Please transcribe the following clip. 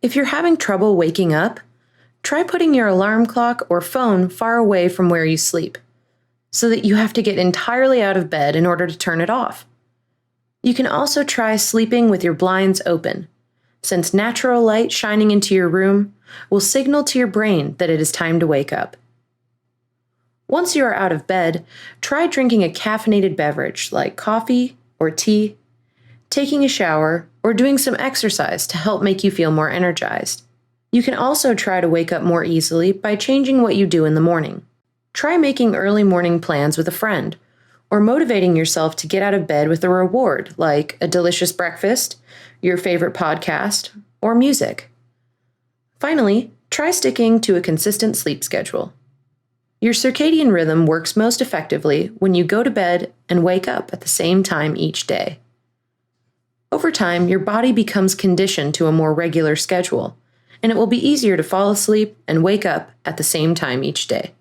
If you're having trouble waking up, try putting your alarm clock or phone far away from where you sleep, so that you have to get entirely out of bed in order to turn it off. You can also try sleeping with your blinds open, since natural light shining into your room will signal to your brain that it is time to wake up. Once you are out of bed, try drinking a caffeinated beverage like coffee or tea, taking a shower, or doing some exercise to help make you feel more energized. You can also try to wake up more easily by changing what you do in the morning. Try making early morning plans with a friend, or motivating yourself to get out of bed with a reward like a delicious breakfast, your favorite podcast, or music. Finally, try sticking to a consistent sleep schedule. Your circadian rhythm works most effectively when you go to bed and wake up at the same time each day. Over time, your body becomes conditioned to a more regular schedule, and it will be easier to fall asleep and wake up at the same time each day.